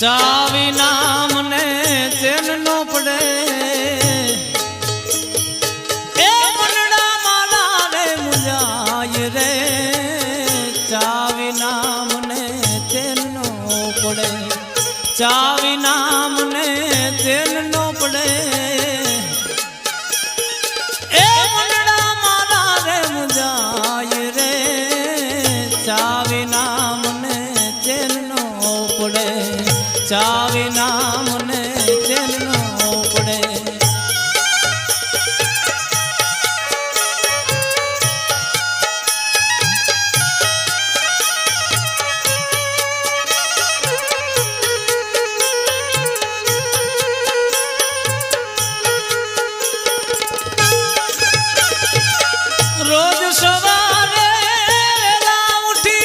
ચાવી નામ ને ચેન નો પડે એ મનડા માલા રે મુંજાય રે ચાવી નામ ને ચેન નો પડે ચાવી નામ ને ચેન નો પડે એ મનડા માલા રે મુંજાય રે ચાવી નામ ને ચેન નો પડે ચા